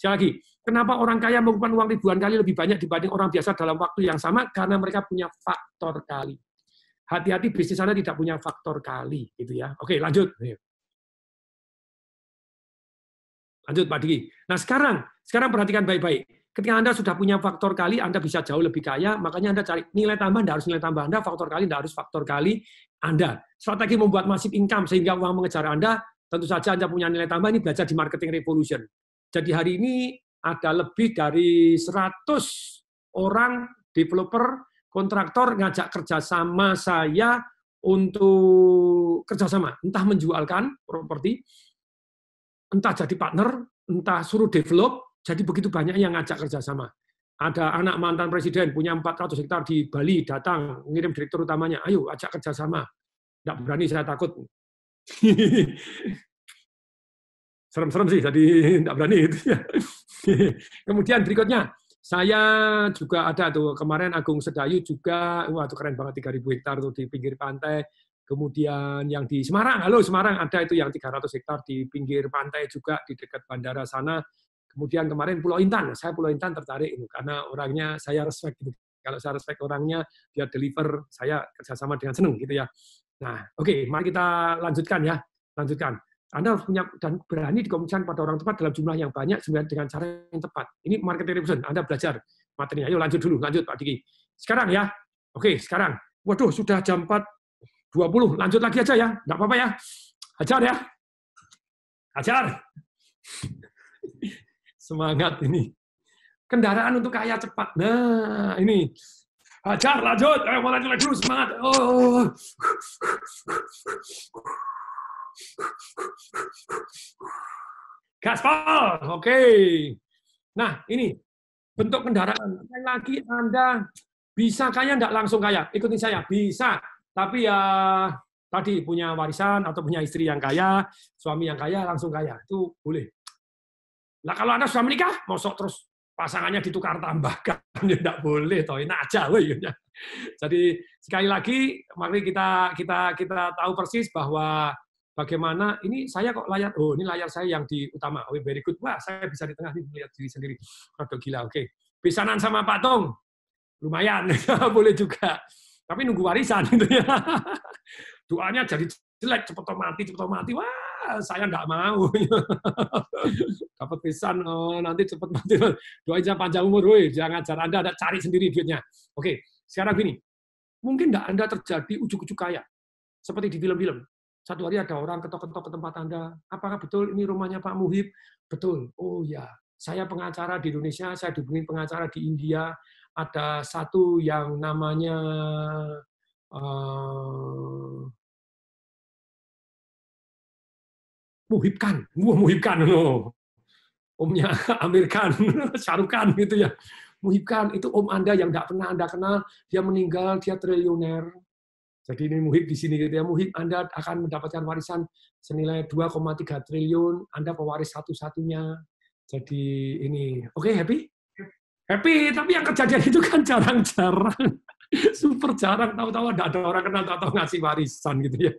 Sekali lagi, kenapa orang kaya mengumpulkan uang ribuan kali lebih banyak dibanding orang biasa dalam waktu yang sama? Karena mereka punya faktor kali. Hati-hati bisnis Anda tidak punya faktor kali, gitu ya. Oke, lanjut. Lanjut, Pak Diki. Nah, sekarang perhatikan baik-baik. Ketika Anda sudah punya faktor kali, Anda bisa jauh lebih kaya, makanya Anda cari nilai tambah, Anda harus nilai tambah Anda, faktor kali, Anda harus faktor kali Anda. Strategi membuat massive income sehingga uang mengejar Anda, tentu saja Anda punya nilai tambah, ini belajar di Marketing Revolution. Jadi hari ini ada lebih dari 100 orang developer, kontraktor ngajak kerjasama saya untuk kerjasama, entah menjualkan properti, entah jadi partner, entah suruh develop, jadi begitu banyak yang ngajak kerjasama. Ada anak mantan presiden punya 400 hektar di Bali, datang, ngirim direktur utamanya, ayo ajak kerjasama. Nggak berani, saya takut. Serem-serem sih, jadi nggak berani. Kemudian berikutnya, saya juga ada tuh, kemarin Agung Sedayu juga, wah itu keren banget, 3.000 hektar tuh di pinggir pantai. Kemudian yang di Semarang, halo Semarang, ada itu yang 300 hektar di pinggir pantai juga, di dekat bandara sana. Kemudian kemarin Pulau Intan, saya Pulau Intan tertarik itu, karena orangnya saya respect gitu. Kalau saya respect orangnya, dia deliver, saya kerjasama dengan senang gitu ya. Nah, oke, mari kita lanjutkan ya, lanjutkan. Anda harus punya dan berani dikomunikasikan pada orang tepat dalam jumlah yang banyak dengan cara yang tepat. Ini marketing revolution, Anda belajar materinya. Ayo lanjut dulu, lanjut Pak Diki. Sekarang ya, oke sekarang. Waduh, sudah jam 4.20, lanjut lagi aja ya, nggak apa-apa ya. Ajar ya, ajar. Semangat ini. Kendaraan untuk kaya cepat. Nah, ini. Ajar, lanjut. Ayo, mau lanjut dulu, semangat. Oh. Gaspol, oke. Nah, ini bentuk kendaraan. Lagi Anda bisa kaya, enggak langsung kaya. Ikutin saya, bisa. Tapi ya tadi punya warisan atau punya istri yang kaya, suami yang kaya, langsung kaya. Itu boleh. Nah, kalau Anda sudah menikah, mosok terus pasangannya ditukar tambahkan, ya enggak boleh, toh enak aja. Jadi sekali lagi, mari kita tahu persis bahwa bagaimana ini saya kok layar, oh ini layar saya yang di utama, oh very good, wah saya bisa di tengah ini melihat diri sendiri, produk gila, oke. Besanan sama Pak Tong, lumayan, boleh juga, tapi nunggu warisan gitu ya. Doanya jadi jelek, cepet mati, wah saya nggak mau. Dapat pesan, oh, nanti cepet mati, doain panjang umur, woy. Jangan ajar Anda cari sendiri duitnya. Oke, sekarang gini, mungkin nggak Anda terjadi ujuk-ujuk kaya, seperti di film-film. Satu hari ada orang ketok-ketok ke tempat Anda, apakah betul ini rumahnya Pak Muhib? Betul, oh ya, saya pengacara di Indonesia, saya dihubungi pengacara di India, ada satu yang namanya Muhib Khan, Muhib Khan, omnya Amir Khan, Shahrukh Khan gitu ya. Muhib Khan itu om Anda yang tidak pernah Anda kenal, dia meninggal, dia triliuner. Jadi ini Muhib di sini gitu ya. Muhib Anda akan mendapatkan warisan senilai 2,3 triliun, Anda pewaris satu-satunya. Jadi ini, oke, happy? Happy, tapi yang kejadian itu kan jarang-jarang. Super jarang, tahu-tahu ada orang kenal, tahu-tahu ngasih warisan gitu ya.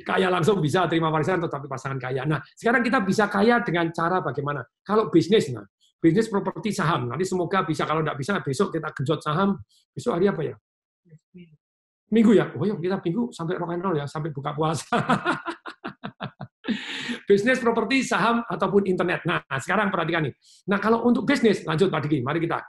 Kaya langsung bisa terima warisan, tetapi pasangan kaya. Nah, sekarang kita bisa kaya dengan cara bagaimana? Kalau bisnis, nah, bisnis properti saham. Nanti semoga bisa, kalau tidak bisa, besok kita genjot saham. Besok hari apa ya? Minggu ya? Oh, yuk, kita minggu sampai rock and roll ya, sampai buka puasa. Bisnis properti, saham, ataupun internet. Nah, sekarang perhatikan nih. Nah, kalau untuk bisnis, lanjut Pak Diki, mari kita.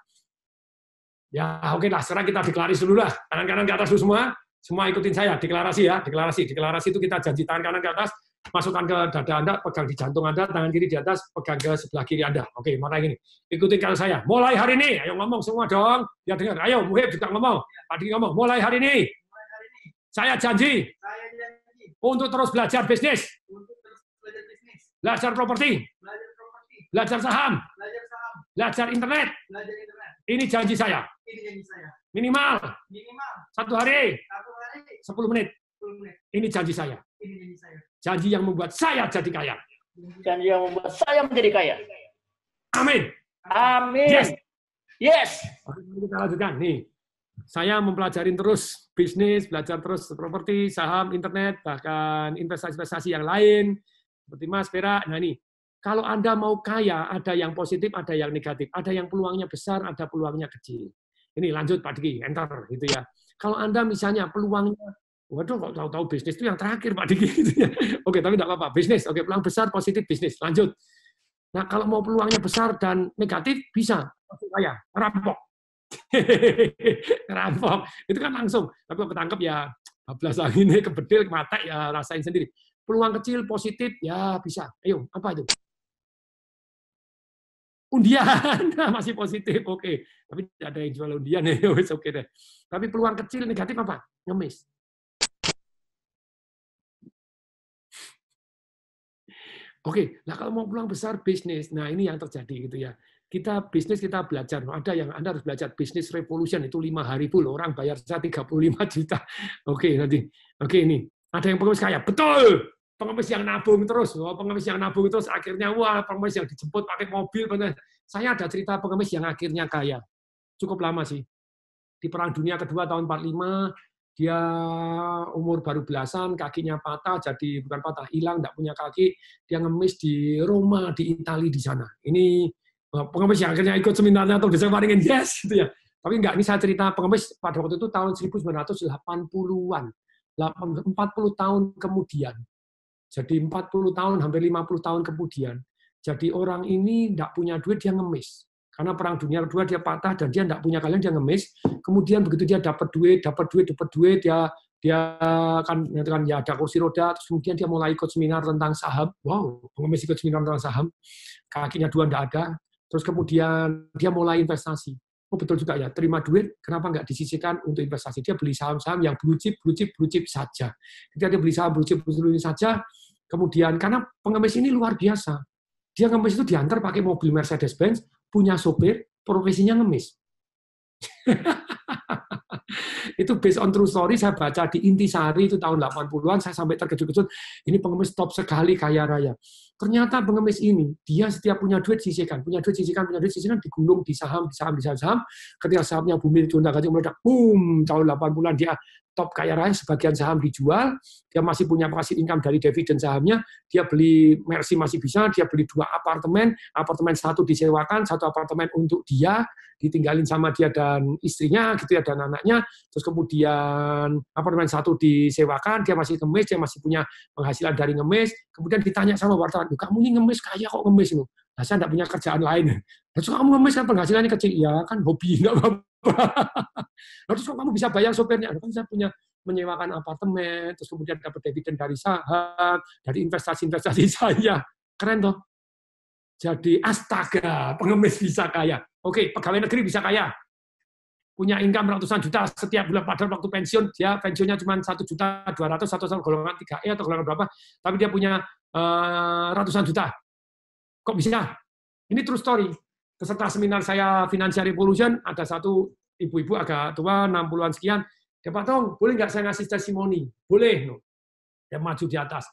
Ya, oke lah, sekarang kita deklarasi dulu lah. Tangan kanan ke atas dulu semua. Semua ikutin saya, deklarasi ya, deklarasi. Deklarasi itu kita janji tangan kanan ke atas, masukkan ke dada Anda, pegang di jantung Anda, tangan kiri di atas, pegang ke sebelah kiri Anda. Oke, mana ini? Ikutin kalau saya. Mulai hari ini, ayo ngomong semua dong. Ya dengar, ayo Muhib juga ngomong. Pak Diki ngomong, mulai hari ini. Saya janji untuk terus belajar bisnis. Belajar properti. Belajar saham. Belajar internet. Ini janji saya. Minimal 1 hari 10 menit. Ini janji saya. Janji yang membuat saya jadi kaya. Janji yang membuat saya menjadi kaya. Amin. Amin. Yes. Yes. Kita lanjutkan nih. Saya mempelajari terus bisnis, belajar terus properti, saham, internet, bahkan investasi-investasi yang lain seperti Mas Perak. Nah ini Kalau Anda mau kaya, ada yang positif, ada yang negatif. Ada yang peluangnya besar, ada peluangnya kecil. Ini lanjut Pak Diki, enter gitu ya. Kalau Anda misalnya peluangnya, waduh kok tahu-tahu bisnis itu yang terakhir Pak Diki gitu ya. Oke, tapi tidak apa-apa. Bisnis, oke, peluang besar, positif, bisnis. Lanjut. Nah, kalau mau peluangnya besar dan negatif, bisa. Langsung kaya, rampok. Rampok. Itu kan langsung. Tapi kalau ketangkep ya, bablas lagi nih, kebedil, mata ya rasain sendiri. Peluang kecil, positif, ya bisa. Ayo, apa itu? Undian, masih positif, oke. Tapi tidak ada yang jual undian, ya oke deh. Tapi peluang kecil negatif apa? Ngemis. Oke, nah kalau mau peluang besar bisnis, nah ini yang terjadi gitu ya. Kita bisnis kita belajar, ada yang Anda harus belajar bisnis revolution itu 5 hari full, orang bayar saya 35 juta. Oke, nanti. Oke, ini. Ada yang pengemis kaya, betul. Pengemis yang nabung terus, pengemis yang nabung terus akhirnya wah, pengemis yang dijemput pakai mobil. Saya ada cerita pengemis yang akhirnya kaya. Cukup lama sih. Di Perang Dunia Kedua tahun 45, dia umur baru belasan, kakinya patah, jadi bukan patah, hilang, tidak punya kaki. Dia ngemis di Roma, di Italia di sana. Ini pengemis yang akhirnya ikut seminarnya atau disewaringin, yes, gitu ya. Tapi enggak, ini saya cerita pengemis pada waktu itu tahun 1980-an. 40 tahun kemudian. Jadi 40 tahun, hampir 50 tahun kemudian. Jadi orang ini tidak punya duit, dia ngemis. Karena Perang Dunia Kedua dia patah dan dia tidak punya kalian, dia ngemis. Kemudian begitu dia dapat duit, dia kan ya ada kursi roda. Terus kemudian dia mulai ikut seminar tentang saham. Wow, pengemis ikut seminar tentang saham. Kakinya dua tidak ada. Terus kemudian dia mulai investasi. Oh betul juga ya, terima duit, kenapa nggak disisihkan untuk investasi? Dia beli saham-saham yang blue chip saja. Ketika dia beli saham blue chip saja, kemudian karena pengemis ini luar biasa, dia ngemis itu diantar pakai mobil Mercedes-Benz, punya sopir, profesinya ngemis. Itu based on true story, saya baca di Intisari itu tahun 80-an, saya sampai terkejut-kejut, ini pengemis top sekali, kaya raya. Ternyata pengemis ini, dia setiap punya duit sisihkan, digulung di saham. Ketika sahamnya bumi gonta-ganti meledak, boom, tahun 80-an dia top kaya raya, sebagian saham dijual, dia masih punya passive income dari dividen sahamnya, dia beli Mercy masih bisa, dia beli 2 apartemen 1 disewakan, 1 apartemen untuk dia, ditinggalin sama dia dan istrinya gitu ya, dan anaknya. Terus kemudian apartemen 1 disewakan, dia masih ngemis, dia masih punya penghasilan dari ngemis. Kemudian ditanya sama wartawan, kamu ini ngemis kaya kok ngemis itu? Nah, saya tidak punya kerjaan lain. Terus kamu ngemis kan penghasilannya kecil, ya kan hobi nggak apa-apa. Terus kok kamu bisa bayar sopirnya? Kan saya punya menyewakan apartemen, terus kemudian dapat dividen dari saham, dari investasi saya. Keren toh? Jadi astaga, pengemis bisa kaya. Oke, pegawai negeri bisa kaya. Punya income ratusan juta setiap bulan, padahal waktu pensiun, dia pensiunnya cuma 1.200.000 atau golongan 3E atau golongan berapa, tapi dia punya ratusan juta. Kok bisa? Ini true story. Peserta seminar saya Financial Revolution, ada satu ibu-ibu agak tua, 60-an sekian, dia Pak Tong, boleh nggak saya ngasih testimoni? Boleh. Dia maju di atas.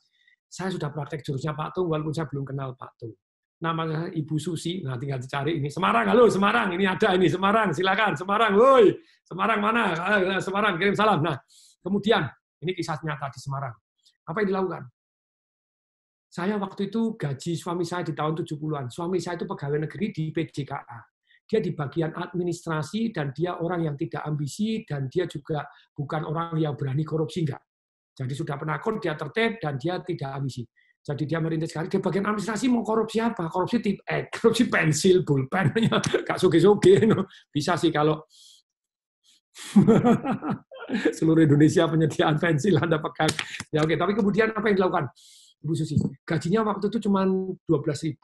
Saya sudah praktek jurusnya Pak Tung, walaupun saya belum kenal Pak Tung. Namanya Ibu Susi, nah tinggal dicari ini. Semarang, halo Semarang, ini ada ini Semarang, silakan Semarang, woi Semarang mana? Semarang, kirim salam. Nah, kemudian ini kisah nyata di Semarang. Apa yang dilakukan? Saya waktu itu gaji suami saya di tahun 70-an. Suami saya itu pegawai negeri di PJKA. Dia di bagian administrasi dan dia orang yang tidak ambisi dan dia juga bukan orang yang berani korupsi, enggak. Jadi sudah penakut, dia tertib dan dia tidak ambisi. Jadi dia merintis sekali, di bagian administrasi mau korupsi apa? Korupsi tip korupsi pensil, pulpen, gak soge-soge. Bisa sih kalau seluruh Indonesia penyediaan pensil Anda pegang. Ya oke, tapi kemudian apa yang dilakukan? Ibu Susi, gajinya waktu itu cuma 12.000,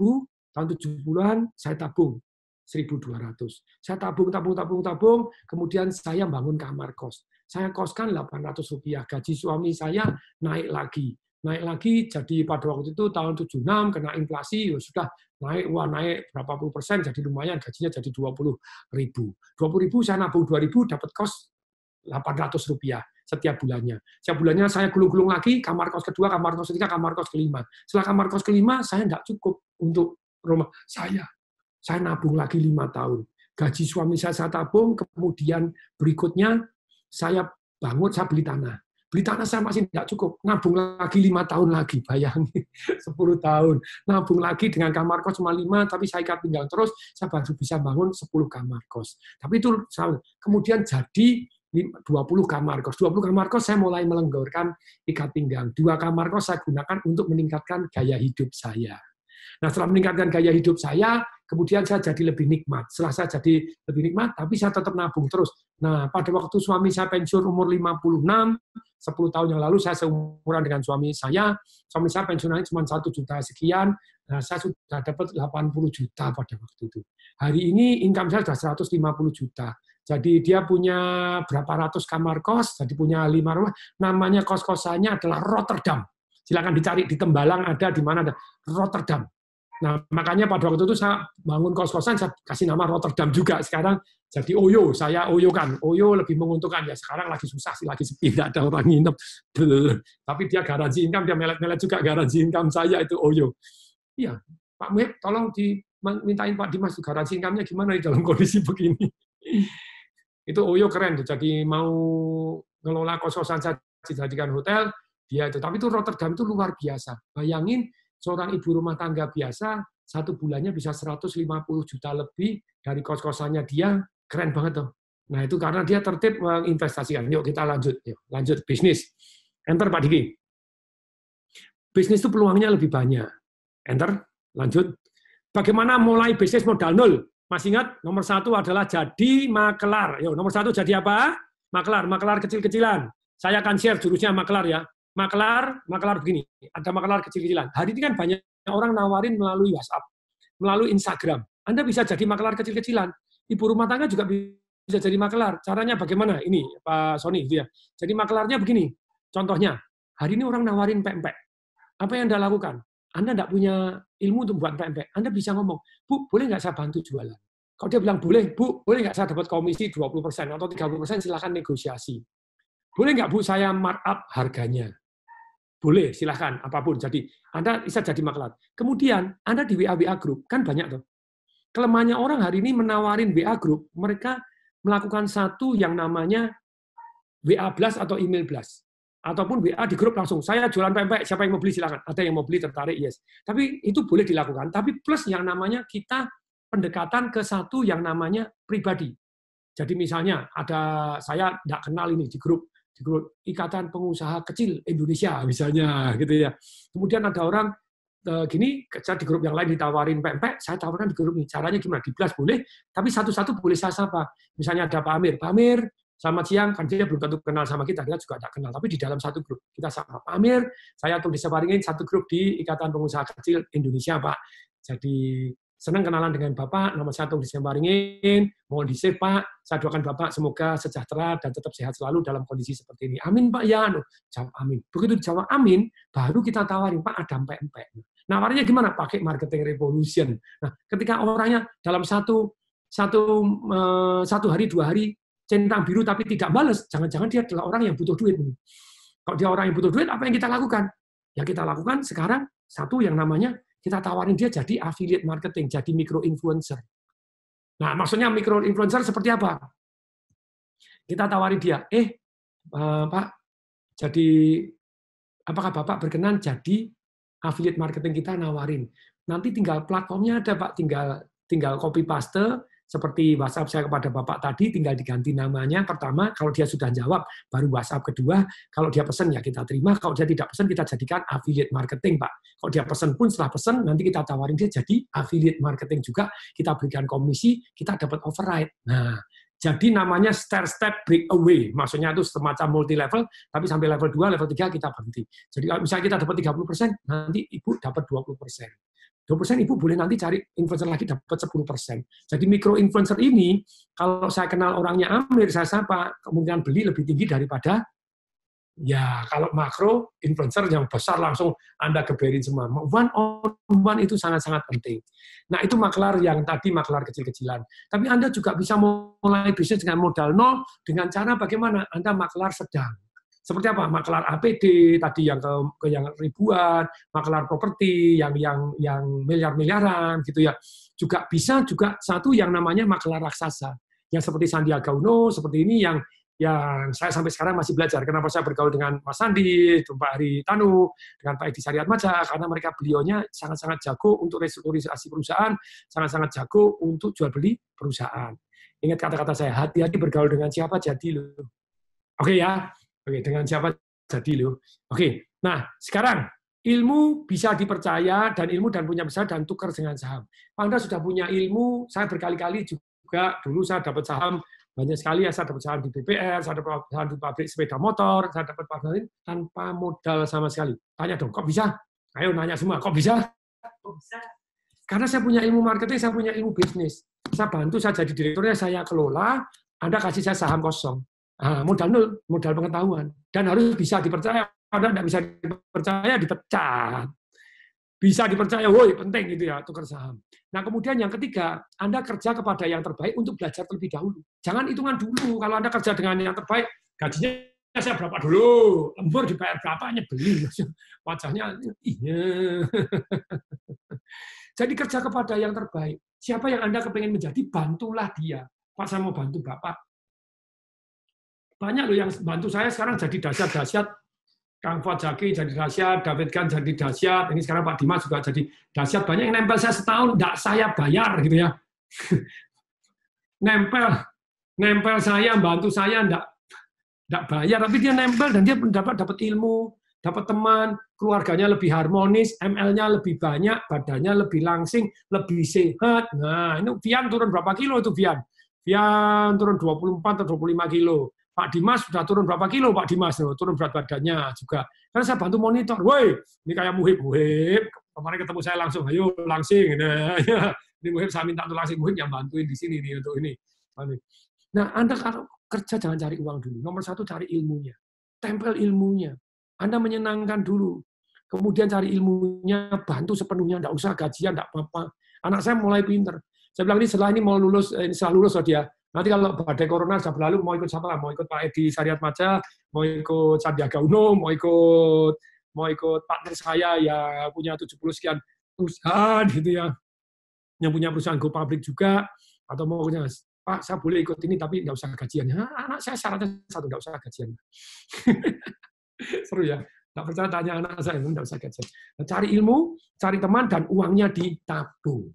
tahun 70-an saya tabung 1.200. Saya tabung, kemudian saya bangun kamar kos. Saya koskan Rp800, gaji suami saya naik lagi jadi pada waktu itu tahun 76 kena inflasi ya sudah naik berapa puluh persen, jadi lumayan gajinya jadi 20.000 saya nabung 2.000 dapat kos Rp800 setiap bulannya. Setiap bulannya saya gulung-gulung lagi kamar kos kedua, kamar kos ketiga, kamar kos kelima. Setelah kamar kos kelima saya tidak cukup untuk rumah saya nabung lagi 5 tahun. Gaji suami saya tabung, kemudian berikutnya saya bangun, saya beli tanah. beli tanah saya masih tidak cukup, nabung lagi 5 tahun lagi, bayangin 10 tahun, nabung lagi dengan kamar kos cuma 5, tapi saya ikat pinggang terus, saya baru bisa bangun 10 kamar kos. Tapi itu kemudian jadi 20 kamar kos. 20 kamar kos saya mulai melenggorkan ikat pinggang. 2 kamar kos saya gunakan untuk meningkatkan gaya hidup saya. Nah, setelah meningkatkan gaya hidup saya, kemudian saya jadi lebih nikmat. Setelah saya jadi lebih nikmat, tapi saya tetap nabung terus. Nah, pada waktu suami saya pensiun umur 56, 10 tahun yang lalu saya seumuran dengan suami saya pensiunannya cuma 1 juta sekian, nah, saya sudah dapat 80 juta pada waktu itu. Hari ini income saya sudah 150 juta. Jadi dia punya berapa ratus kamar kos, jadi punya 5 rumah, namanya kos-kosannya adalah Rotterdam. Silakan dicari di Tembalang ada, di mana ada, Rotterdam. Nah, makanya pada waktu itu saya bangun kos-kosan, saya kasih nama Rotterdam juga. Sekarang jadi Oyo, saya Oyo kan. Oyo lebih menguntungkan. Ya sekarang lagi susah sih, lagi sepi, tidak ada orang nginep. Tapi dia garansi income, dia melet-melet juga garansi income saya, itu Oyo. Iya, Pak Muhib, tolong dimintain Pak Dimas, garansi income-nya gimana dalam kondisi begini. Itu Oyo keren, jadi mau ngelola kos-kosan saya dijadikan hotel, dia itu. Tapi itu Rotterdam itu luar biasa. Bayangin, seorang ibu rumah tangga biasa, 1 bulannya bisa 150 juta lebih dari kos-kosannya dia, keren banget tuh. Nah itu karena dia tertib menginvestasikan. Yuk kita lanjut, lanjut bisnis. Enter Pak Diki. Bisnis itu peluangnya lebih banyak. Enter, lanjut. Bagaimana mulai bisnis modal nol? Masih ingat, nomor 1 adalah jadi makelar. Yuk, nomor 1 jadi apa? Makelar kecil-kecilan. Saya akan share jurusnya makelar ya. Makelar begini, ada makelar kecil-kecilan. Hari ini kan banyak orang nawarin melalui WhatsApp, melalui Instagram. Anda bisa jadi makelar kecil-kecilan. Ibu rumah tangga juga bisa jadi makelar. Caranya bagaimana? Ini, Pak Sony. Gitu ya. Jadi makelarnya begini. Contohnya, hari ini orang nawarin pempek. Apa yang Anda lakukan? Anda tidak punya ilmu untuk buat pempek. Anda bisa ngomong, Bu, boleh nggak saya bantu jualan? Kalau dia bilang, boleh, Bu, boleh nggak saya dapat komisi 20% atau 30%, silakan negosiasi. Boleh nggak, Bu, saya markup harganya? Boleh, silahkan, apapun. Jadi, Anda bisa jadi makelar. Kemudian, Anda di WA Group, kan banyak tuh. Kelemahannya orang hari ini menawarin WA Group, mereka melakukan satu yang namanya WA Blast atau email Blast. Ataupun WA di grup langsung, saya jualan pempek, siapa yang mau beli silahkan. Ada yang mau beli, tertarik, yes. Tapi itu boleh dilakukan. Tapi plus yang namanya kita pendekatan ke satu yang namanya pribadi. Jadi misalnya, ada saya tidak kenal ini di grup Ikatan Pengusaha Kecil Indonesia misalnya gitu ya. Kemudian ada orang gini, saya di grup yang lain ditawarin pempek, saya tawarkan di grup ini. Caranya gimana? Di Blast boleh, tapi satu-satu boleh saya sapa. Misalnya ada Pak Amir, selamat siang, kan dia belum tentu kenal sama kita, dia juga tidak kenal, tapi di dalam satu grup kita sama. Pak Amir, saya tuh disebaringin satu grup di Ikatan Pengusaha Kecil Indonesia, Pak. Jadi senang kenalan dengan Bapak, nama saya Tung disebaringin, mohon di-save Pak, saya doakan Bapak semoga sejahtera dan tetap sehat selalu dalam kondisi seperti ini. Amin Pak, ya, jawab amin. Begitu dijawab amin, baru kita tawarin, Pak ada pempek. Nawarnya gimana? Pakai marketing revolution. Nah, ketika orangnya dalam satu hari, 2 hari, centang biru tapi tidak balas, jangan-jangan dia adalah orang yang butuh duit. Kalau dia orang yang butuh duit, apa yang kita lakukan? Yang kita lakukan sekarang, satu yang namanya kita tawarin dia jadi affiliate marketing, jadi micro-influencer. Nah, maksudnya micro-influencer seperti apa? Kita tawarin dia, Pak, jadi apakah Bapak berkenan jadi affiliate marketing kita nawarin? Nanti tinggal platformnya ada, Pak, tinggal copy paste, seperti WhatsApp saya kepada Bapak tadi, tinggal diganti namanya. Pertama, kalau dia sudah jawab, baru WhatsApp. Kedua, kalau dia pesan, ya kita terima. Kalau dia tidak pesan, kita jadikan affiliate marketing, Pak. Kalau dia pesan pun, setelah pesan, nanti kita tawarin dia jadi affiliate marketing juga. Kita berikan komisi, kita dapat override. Nah, jadi namanya stair-step breakaway. Maksudnya itu semacam multi-level, tapi sampai level 2, level 3 kita berhenti. Jadi kalau misalnya kita dapat 30%, nanti Ibu dapat 20%. 20% Ibu boleh nanti cari influencer lagi dapat 10%. Jadi micro-influencer ini, kalau saya kenal orangnya Amir, saya sapa, kemungkinan beli lebih tinggi daripada, ya kalau makro, influencer yang besar langsung Anda geberin semua. One on one itu sangat-sangat penting. Nah itu makelar yang tadi, makelar kecil-kecilan. Tapi Anda juga bisa mulai bisnis dengan modal nol, dengan cara bagaimana? Anda makelar sedang. Seperti apa? Makelar APD tadi yang ke yang ribuan, makelar properti yang miliar-miliaran gitu ya. Juga bisa juga satu yang namanya makelar raksasa. Yang seperti Sandiaga Uno, seperti ini yang yang saya sampai sekarang masih belajar. Kenapa saya bergaul dengan Mas Sandi, Pak Hari Tanu, dengan Pak Edi Saryatmadja, karena mereka beliaunya sangat-sangat jago untuk restrukturisasi perusahaan, sangat-sangat jago untuk jual beli perusahaan. Ingat kata-kata saya, hati-hati bergaul dengan siapa jadi loh. Oke ya, oke, dengan siapa jadi loh. Oke, nah sekarang ilmu bisa dipercaya dan ilmu dan punya besar dan tukar dengan saham. Anda sudah punya ilmu, saya berkali-kali juga dulu saya dapat saham banyak sekali ya, saya dapat saham di BPR, saya dapat saham di pabrik sepeda motor, saya dapat saham tanpa modal sama sekali. Tanya dong, kok bisa? Ayo nanya semua, kok bisa? Kok bisa? Karena saya punya ilmu marketing, saya punya ilmu bisnis. Saya bantu, saya jadi direkturnya, saya kelola, Anda kasih saya saham kosong. Modal nol, modal pengetahuan. Dan harus bisa dipercaya. Anda tidak bisa dipercaya, dipecat. Bisa dipercaya, woi, penting gitu ya, tukar saham. Nah, kemudian yang ketiga, Anda kerja kepada yang terbaik untuk belajar terlebih dahulu. Jangan hitungan dulu. Kalau Anda kerja dengan yang terbaik, gajinya saya berapa dulu, lembur dibayar berapa, nyebelin. Wajahnya, iya. Jadi kerja kepada yang terbaik. Siapa yang Anda kepengen menjadi, bantulah dia. Pak, saya mau bantu Bapak. Banyak loh yang bantu saya sekarang jadi dahsyat-dahsyat. Kang Fuad Zaki jadi dahsyat, David Gan jadi dahsyat, ini sekarang Pak Dimas juga jadi dahsyat. Banyak yang nempel saya setahun, enggak saya bayar gitu ya. nempel saya, bantu saya enggak bayar, tapi dia nempel dan dia dapat ilmu, dapat teman, keluarganya lebih harmonis, ML-nya lebih banyak, badannya lebih langsing, lebih sehat. Nah, ini Vian turun berapa kilo itu Vian? Vian turun 24 atau 25 kilo. Pak Dimas sudah turun berapa kilo Pak Dimas? Turun berat badannya juga. Karena saya bantu monitor. Woi, ini kayak Muhib. Kemarin ketemu saya langsung, ayo langsing. Nah, ya. Ini Muhib saya minta untuk langsing. Muhib yang bantuin di sini nih untuk ini. Nah, Anda kalau kerja jangan cari uang dulu. Nomor satu cari ilmunya. Tempel ilmunya. Anda menyenangkan dulu. Kemudian cari ilmunya, bantu sepenuhnya, enggak usah gajian, enggak apa-apa. Anak saya mulai pinter. Saya bilang ini setelah ini mau lulus, setelah lulus loh dia. Nanti kalau badai corona sudah berlalu, mau ikut siapa? Mau ikut Pak Edi Saryatmadja, mau ikut Sandiaga Uno, mau ikut partner saya yang punya 70 sekian perusahaan gitu ya, yang punya perusahaan Go Public juga, atau mau punya Pak, saya boleh ikut ini tapi nggak usah gajian. Anak saya syaratnya satu, nggak usah gajian. Seru ya. Nggak percaya tanya anak saya, nggak usah gajian. Nah, cari ilmu, cari teman, dan uangnya ditabung.